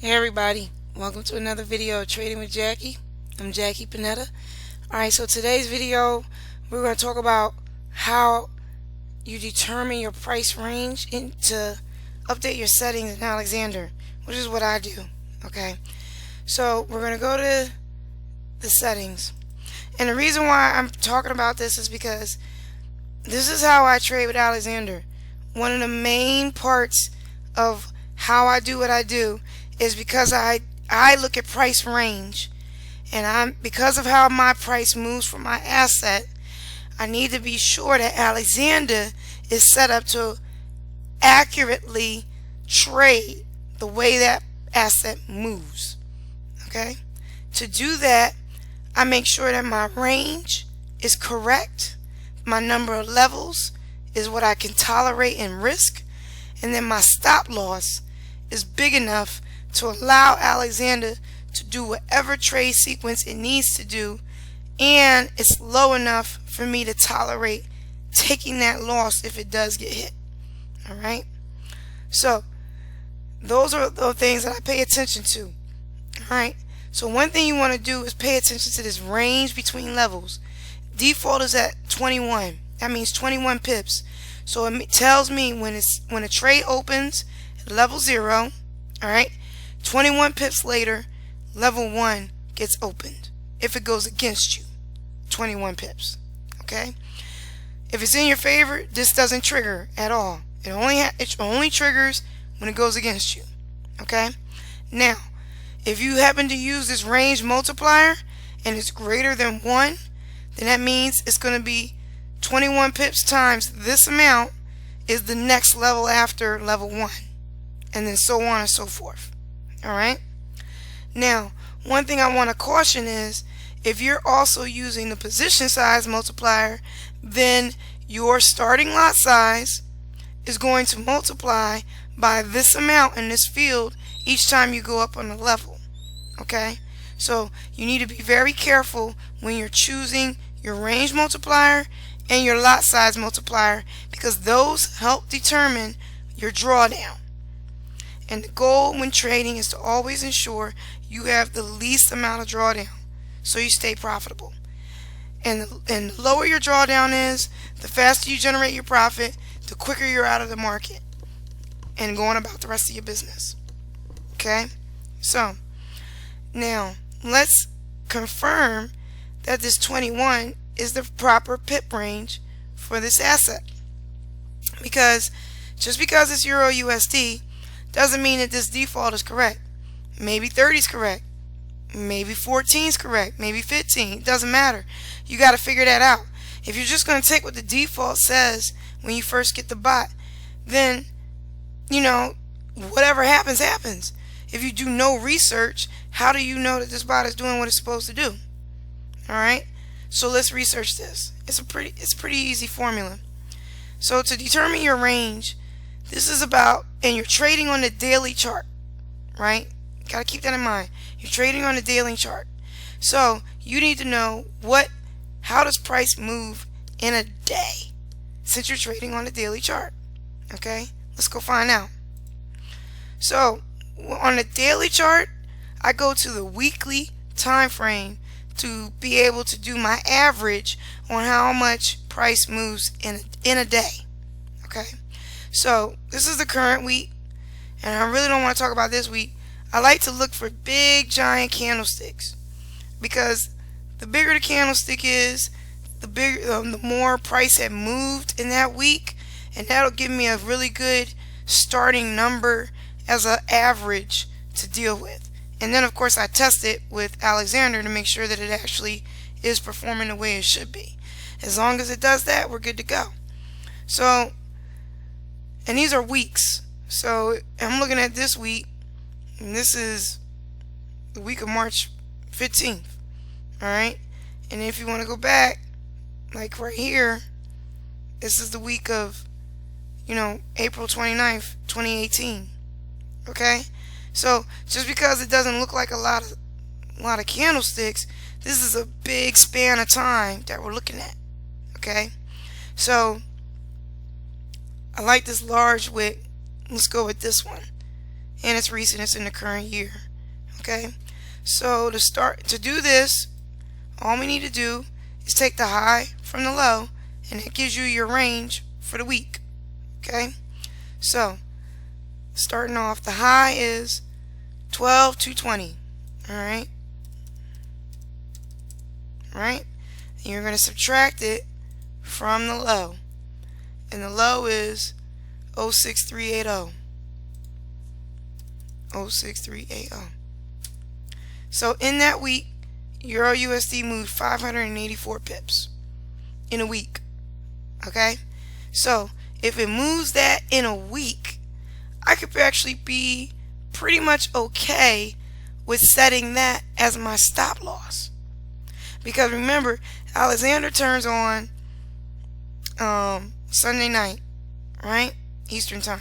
Hey everybody, welcome to another video of Trading with Jackie. I'm Jackie Panetta. Alright, so today's video we're going to talk about how you determine your price range and to update your settings in Alexander, which is what I do. Okay, so we're going to go to the settings, and the reason why I'm talking about this is because this is how I trade with Alexander. One of the main parts of how I do what I do is because I look at price range, and because of how my price moves for my asset, I need to be sure that Alexander is set up to accurately trade the way that asset moves. Okay? To do that, I make sure that my range is correct, my number of levels is what I can tolerate and risk, and then my stop loss is big enough to allow Alexander to do whatever trade sequence it needs to do, and it's low enough for me to tolerate taking that loss if it does get hit. Alright? So those are the things that I pay attention to. Alright? So one thing you want to do is pay attention to this range between levels. Default is at 21. That means 21 pips. So it tells me when a trade opens at level 0, alright, 21 pips later, level 1 gets opened. If it goes against you, 21 pips. Okay? If it's in your favor, this doesn't trigger at all. It only triggers when it goes against you. Okay? Now, if you happen to use this range multiplier and it's greater than 1, then that means it's going to be 21 pips times this amount is the next level after level 1, and then so on and so forth. Alright? Now, one thing I want to caution is if you're also using the position size multiplier, then your starting lot size is going to multiply by this amount in this field each time you go up on a level. Okay? So you need to be very careful when you're choosing your range multiplier and your lot size multiplier, because those help determine your drawdown. And the goal when trading is to always ensure you have the least amount of drawdown so you stay profitable. And the lower your drawdown is, the faster you generate your profit, the quicker you're out of the market and going about the rest of your business. Okay? So, now let's confirm that this 21 is the proper pip range for this asset. Because just because it's Euro USD doesn't mean that this default is correct. Maybe 30 is correct. Maybe 14 is correct. Maybe 15. It doesn't matter. You got to figure that out. If you're just going to take what the default says when you first get the bot, then, you know, whatever happens, happens. If you do no research, how do you know that this bot is doing what it's supposed to do? Alright? So let's research this. It's a pretty easy formula. So to determine your range, this is about, and you're trading on the daily chart, right? Gotta keep that in mind. You're trading on the daily chart. So you need to know how does price move in a day since you're trading on the daily chart. Okay? Let's go find out. So on the daily chart, I go to the weekly time frame to be able to do my average on how much price moves in a day. Okay? So this is the current week, and I really don't want to talk about this week. I like to look for big giant candlesticks, because the bigger the candlestick is, the more price had moved in that week, and that'll give me a really good starting number as an average to deal with. And then of course I test it with Alexander to make sure that it actually is performing the way it should be. As long as it does that, we're good to go. So, and these are weeks. So I'm looking at this week, and this is the week of March 15th. Alright? And if you want to go back, like right here, this is the week of, April 29th, 2018. Okay? So just because it doesn't look like a lot of candlesticks, this is a big span of time that we're looking at. Okay? So I like this large wick. Let's go with this one. and it's recent, it's in the current year. Okay, so to do this, all we need to do is take the high from the low, and it gives you your range for the week. Okay, so starting off, the high is 12,220. Alright, and you're going to subtract it from the low, and the low is 06380. 06380. So in that week, Euro USD moved 584 pips in a week. Okay, so if it moves that in a week, I could actually be pretty much okay with setting that as my stop loss. Because remember, Alexander turns on Sunday night, right? Eastern time.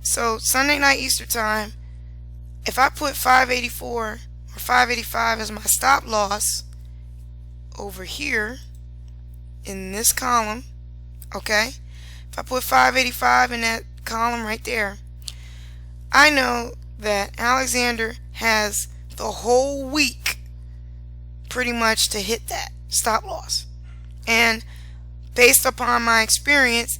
So Sunday night Eastern time, if I put 584 or 585 as my stop loss over here in this column, okay? If I put 585 in that column right there, I know that Alexander has the whole week pretty much to hit that stop loss. And based upon my experience,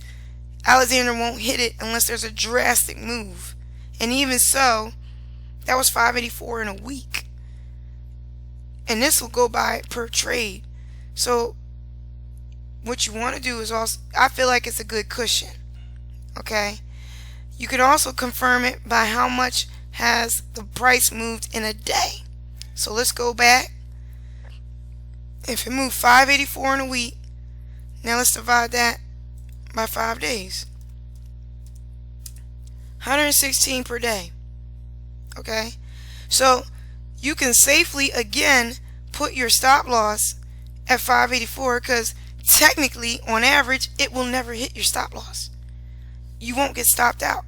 Alexander won't hit it unless there's a drastic move. And even so, that was 584 in a week. And this will go by per trade. So what you want to do is also, I feel like it's a good cushion. Okay? You can also confirm it by how much has the price moved in a day. So let's go back. If it moved 584 in a week, now let's divide that by 5 days. 116 per day. Okay? So you can safely again put your stop loss at 584, because technically on average it will never hit your stop loss. You won't get stopped out.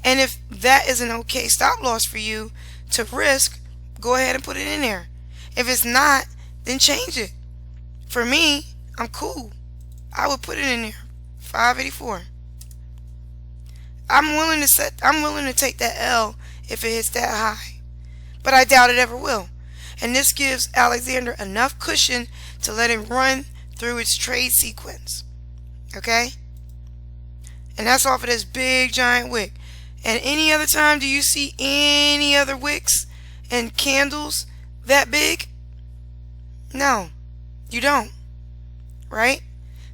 And if that is an okay stop loss for you to risk, go ahead and put it in there. If it's not, then change it. For me, I'm cool. I would put it in there. 584. I'm willing to take that L if it hits that high. But I doubt it ever will. And this gives Alexander enough cushion to let him run through its trade sequence. Okay? And that's off of this big giant wick. And any other time do you see any other wicks and candles that big? No, you don't. Right?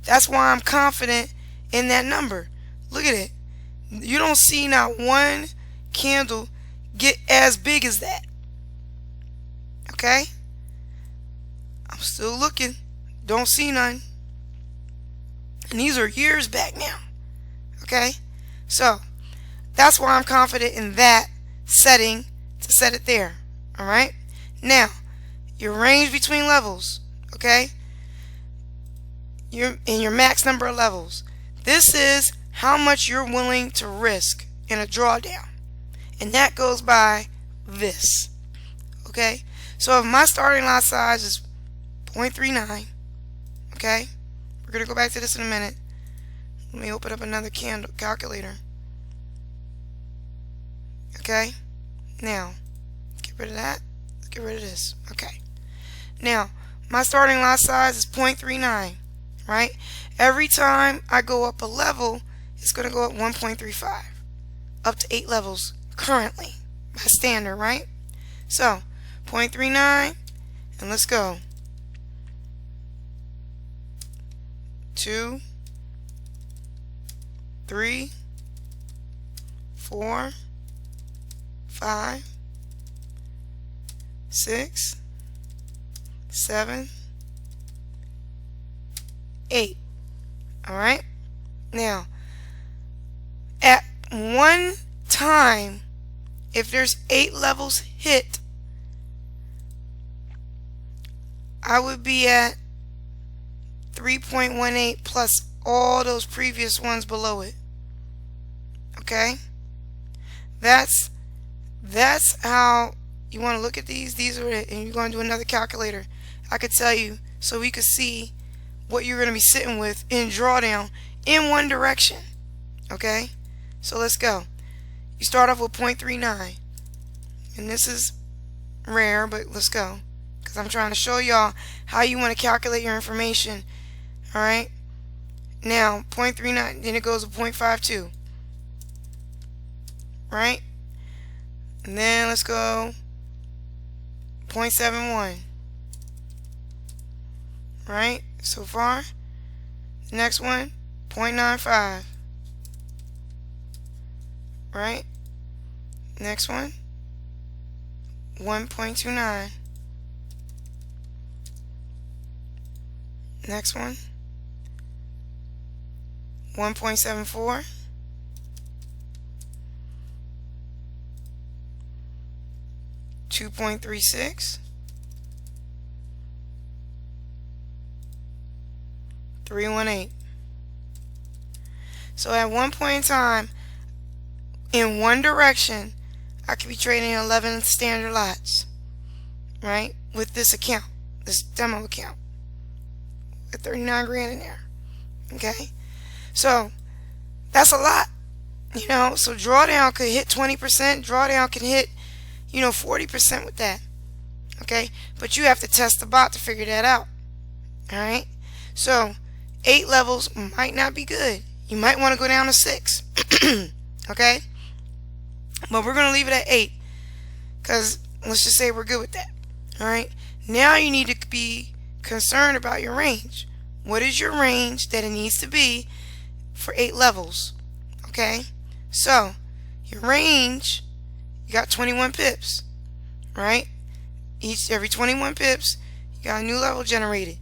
That's why I'm confident in that number. Look at it. You don't see not one candle get as big as that. Okay? I'm still looking. Don't see none. And these are years back now. Okay? So, that's why I'm confident in that setting to set it there. Alright? Now, your range between levels. Okay? Your max number of levels. This is how much you're willing to risk in a drawdown. And that goes by this. Okay? So if my starting lot size is 0.39, okay? We're going to go back to this in a minute. Let me open up another calculator. Okay? Now, get rid of that. Let's get rid of this. Okay. Now, my starting lot size is 0.39, right? Every time I go up a level, it's going to go up 1.35. Up to 8 levels currently. My standard, right? So, 0.39, and let's go. 2, 3, 4, 5, 6, 7, 8. Alright? Now, at one time, if there's 8 levels hit, I would be at 3.18 plus all those previous ones below it. Okay? That's how you want to look at these. These are it. And you're going to do another calculator. I could tell you so we could see what you're going to be sitting with in drawdown in one direction. Okay? So let's go. You start off with 0.39, and this is rare, but let's go, because I'm trying to show y'all how you want to calculate your information. Alright, now 0.39, then it goes to 0.52, right? And then let's go 0.71, right? So far. Next one, 0.95, right? Next one, 1.29. Next one, 1.74. $2.36, 318. So at one point in time, in one direction, I could be trading 11 standard lots, right? With this account, this demo account, with 39 grand in there. Okay, so that's a lot, you know. So drawdown could hit 20%. Drawdown can hit, 40% with that. Okay, but you have to test the bot to figure that out. All right, so 8 levels might not be good. You might want to go down to 6. Okay, but we're gonna leave it at 8, because let's just say we're good with that. All right, now you need to be concerned about your range. What is your range that it needs to be for 8 levels? Okay, so your range, you got 21 pips, right? Every 21 pips, you got a new level generated.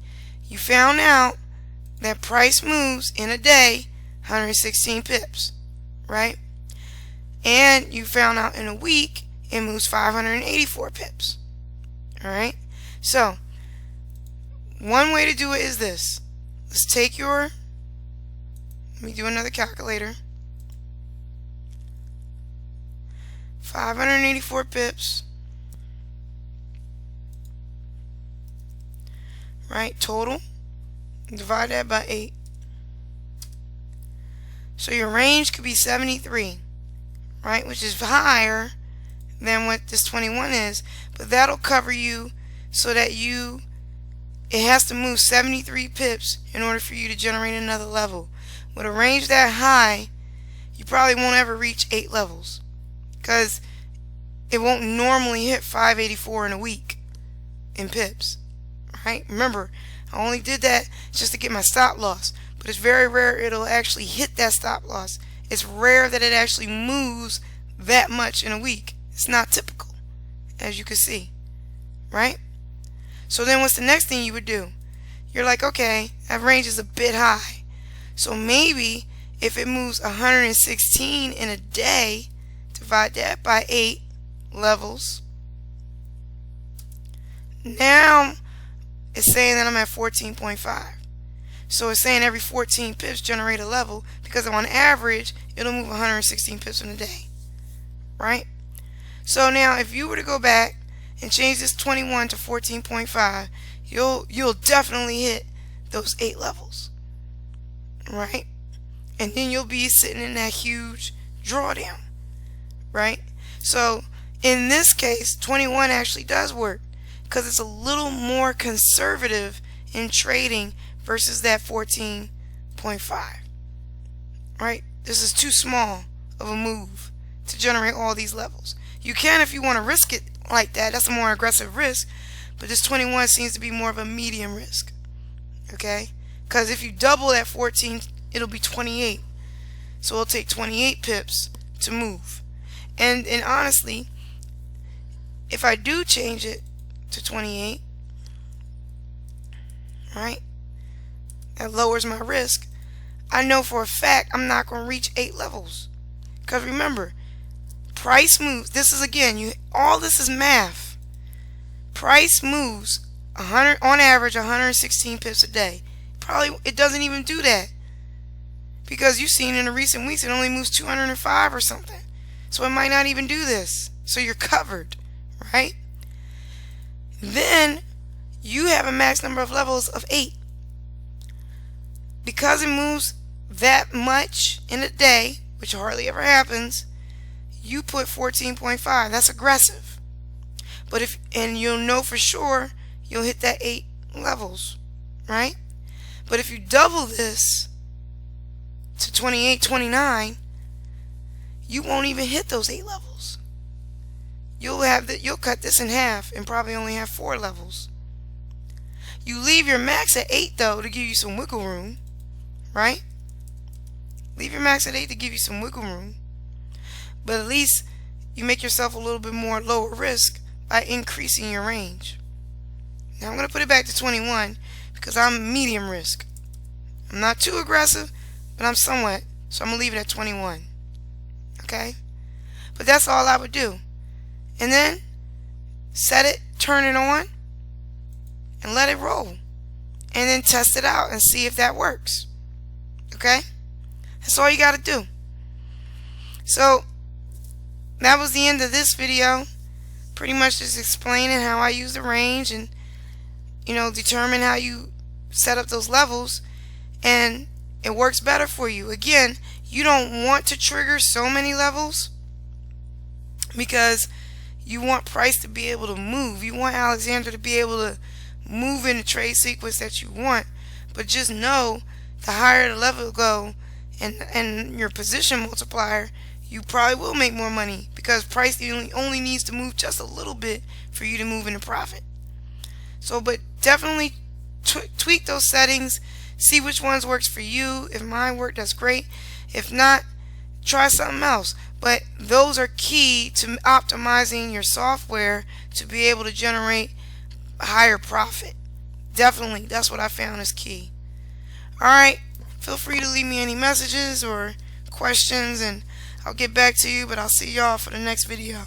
You found out that price moves in a day 116 pips, right? And you found out in a week it moves 584 pips. All right, so one way to do it is this. Let's take let me do another calculator. 584 pips, right, total. Divide that by 8. So your range could be 73, right, which is higher than what this 21 is, but that'll cover you so that it has to move 73 pips in order for you to generate another level. With a range that high, you probably won't ever reach 8 levels, because it won't normally hit 584 in a week in pips, right? Remember, I only did that just to get my stop loss, but it's very rare it'll actually hit that stop loss. It's rare that it actually moves that much in a week. It's not typical, as you can see, right? So then what's the next thing you would do? You're like, okay, that range is a bit high, so maybe if it moves 116 in a day, divide that by 8 levels. Now it's saying that I'm at 14.5. So it's saying every 14 pips generate a level, because on average it'll move 116 pips in a day, right? So now if you were to go back and change this 21 to 14.5, you'll definitely hit those 8 levels, right? And then you'll be sitting in that huge drawdown, right? So in this case, 21 actually does work, because it's a little more conservative in trading versus that 14.5, right? This is too small of a move to generate all these levels. You can if you want to risk it like that. That's a more aggressive risk, but this 21 seems to be more of a medium risk, okay? Because if you double that 14, it'll be 28. So it'll take 28 pips to move. And honestly, if I do change it to 28, right, that lowers my risk. I know for a fact I'm not going to reach 8 levels, because remember, price moves. This is, again, all this is math. Price moves 100 on average 116 pips a day. Probably it doesn't even do that, because you've seen in the recent weeks it only moves 205 or something. So it might not even do this. So you're covered, right? Then you have a max number of levels of 8. Because it moves that much in a day, which hardly ever happens, you put 14.5. That's aggressive. But and you'll know for sure you'll hit that 8 levels, right? But if you double this to 28, 29, you won't even hit those 8 levels. You'll cut this in half and probably only have 4 levels. You leave your max at 8 though to give you some wiggle room, right? Leave your max at 8 to give you some wiggle room. But at least you make yourself a little bit more lower risk by increasing your range. Now I'm going to put it back to 21 because I'm medium risk. I'm not too aggressive, but I'm somewhat. So I'm going to leave it at 21. Okay? But that's all I would do. And then set it, turn it on, and let it roll. And then test it out and see if that works. Okay? That's all you got to do. So that was the end of this video. Pretty much just explaining how I use the range and, determine how you set up those levels, and it works better for you. Again, you don't want to trigger so many levels because you want price to be able to move. You want Alexander to be able to move in the trade sequence that you want. But just know, the higher the level go and your position multiplier, you probably will make more money because price only needs to move just a little bit for you to move into profit. So, but definitely tweak those settings, see which ones works for you. If mine work, that's great. If not, try something else. But those are key to optimizing your software to be able to generate a higher profit. Definitely, that's what I found is key. Alright, feel free to leave me any messages or questions and I'll get back to you, but I'll see y'all for the next video.